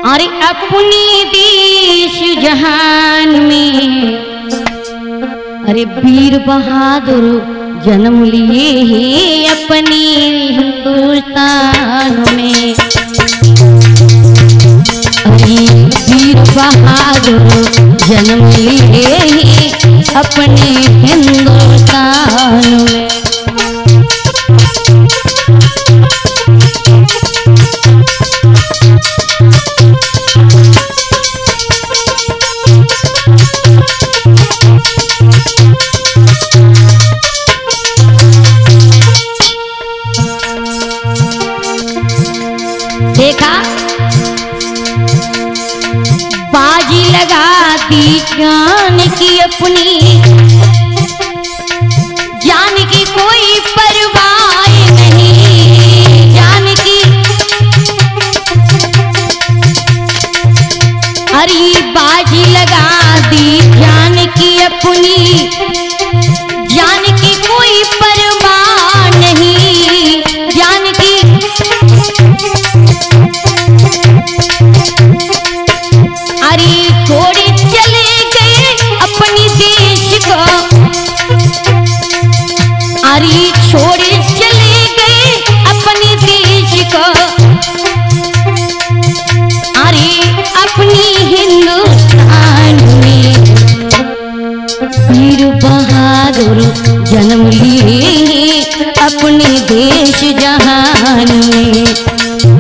अरे अपनी देश जहान में अरे वीर बहादुर जन्म लिए हैं अपने हिंदुस्तान में। अरे वीर बहादुर जन्म लिए हैं अपने हिंदुस्तान में। देखा बाजी लगा दी जान की अपनी, जान की कोई परवाह नहीं, जान की अरे बाजी लगा दी जान की अपनी, जान की कोई परवाह नहीं, जान की अरे छोड़े चले गए अपनी देश को, अरे छोड़े चले गए अपनी देश को, अरे अपनी हिंदुस्तान में वीर बहादुर जन्म लिए अपने देश जहान में।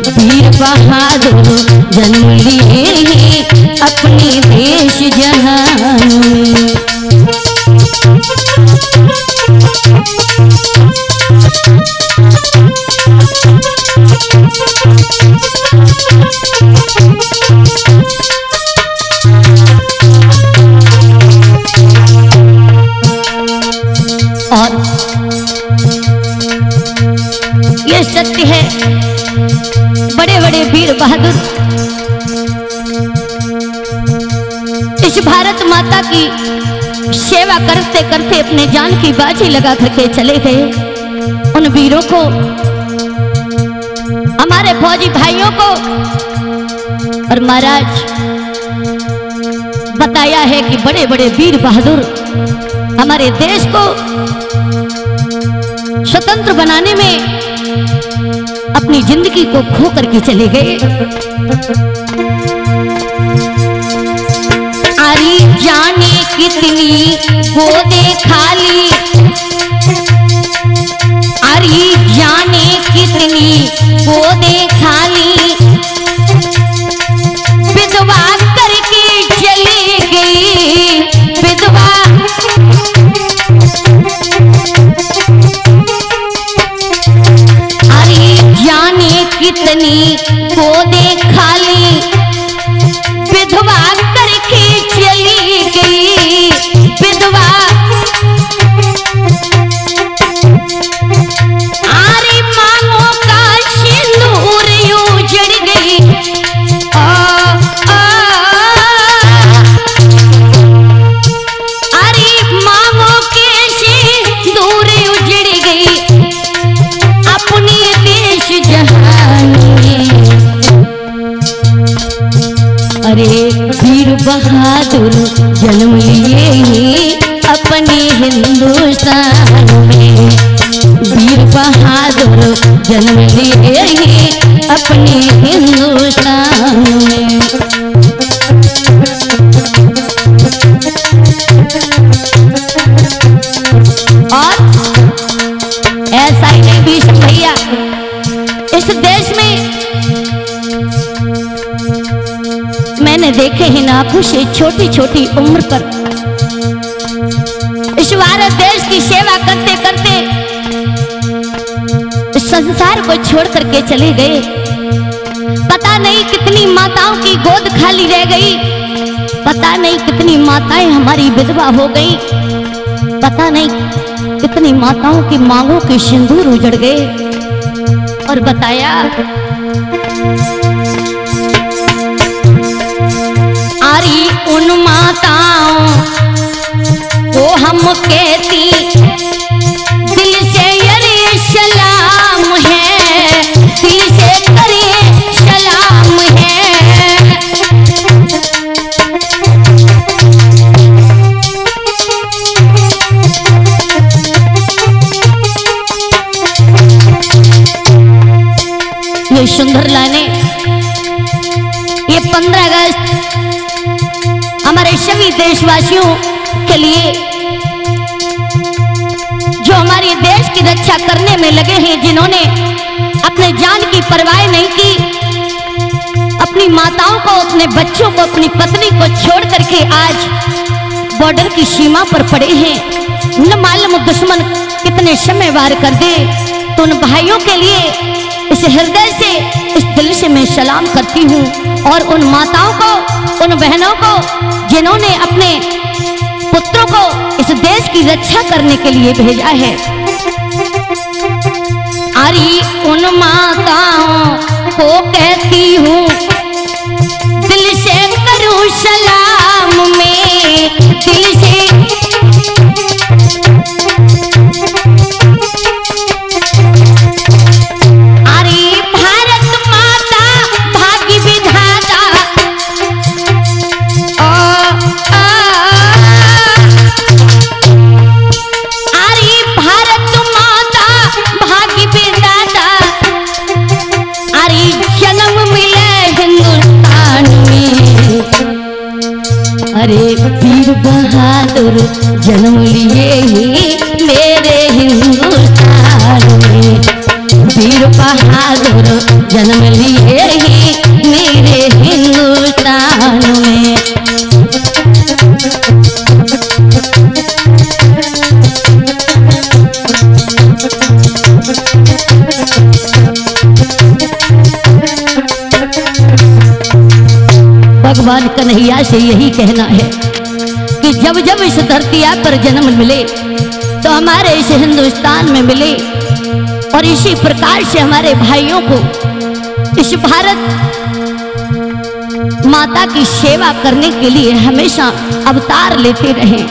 वीर बहादुर जन्म लिए अपने देश जहान में। और ये सत्य है, बड़े बड़े वीर बहादुर इस भारत माता की सेवा करते करते अपने जान की बाजी लगा करके चले गए। उन वीरों को, हमारे फौजी भाइयों को और महाराज बताया है कि बड़े बड़े वीर बहादुर हमारे देश को स्वतंत्र बनाने में अपनी जिंदगी को खो करके चले गए। अरे जाने कितनी गोदे खाली, अरे जाने कितनी गोदे खाली, विधवा करके चले गई, विधवा जाने कितनी गोदे खाली, विधवा करके चली गई, विधवा आरे मांगों का सिंदूर उजड़ गई, अरे मांगों के सिंदूर उजड़ गई अपनी देश जहान में। अरे वीर बहादुर जन्म लिए अपने हिंदुस्तान में। वीर बहादुर जन्म लिए अपने हिंदुस्तान में। और ऐसा ही नहीं भीष्म भैया, इस देश में मैंने देखे हैं नाखुश से छोटी छोटी उम्र पर इस भारत देश की सेवा करते करते इस संसार को छोड़ करके चले गए। पता नहीं कितनी माताओं की गोद खाली रह गई, पता नहीं कितनी माताएं हमारी विधवा हो गई, पता नहीं कितनी माताओं की मांगों के सिंदूर उजड़ गए। और बताया अरे उन माताओं को हम कहती दिल से अरे सलाम है, दिल से करे सलाम है। 15 अगस्त हमारे सभी देशवासियों के लिए, जो हमारे देश की रक्षा करने में लगे हैं, जिन्होंने अपने जान की परवाह नहीं की, अपनी माताओं को, अपने बच्चों को, अपनी पत्नी को छोड़ करके आज बॉर्डर की सीमा पर पड़े हैं। न मालूम दुश्मन कितने समय वार कर दे, तो उन भाइयों के लिए इस हृदय से, इस दिल से मैं सलाम करती हूँ। और उन माताओं को, उन बहनों को जिन्होंने अपने पुत्रों को इस देश की रक्षा करने के लिए भेजा है। अरे उन माताओं को कहती हूँ दिल से करूँ सलाम, में दिल से वीर बहादुर जन्म लिए ही मेरे हिंदुस्तान में, वीर बहादुर जन्म लिए ही मेरे हिंदुस्तान में। भगवान कन्हैया से यही कहना है कि जब जब इस धरती पर जन्म मिले तो हमारे इस हिंदुस्तान में मिले, और इसी प्रकार से हमारे भाइयों को इस भारत माता की सेवा करने के लिए हमेशा अवतार लेते रहे।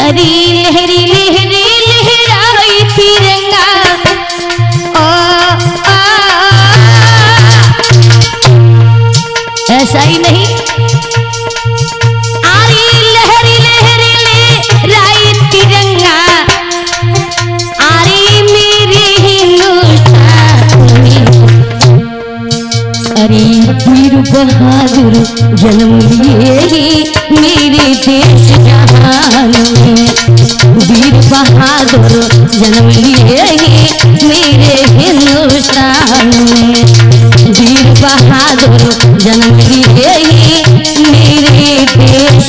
अरे लहरी लहरी लहराई तिरंगा, ऐसा ही नहीं, आरी लहरी लहरी लहराई तिरंगा, आरी मेरे हिंदुस्तान में। अरे वीर बहादुर जन्म लिए ही मेरे देश जहान में, वीर बहादुर जन्म लिए ही मेरे हिंदुस्तान में, वीर बहादुर जन्म लिए ही मेरे देश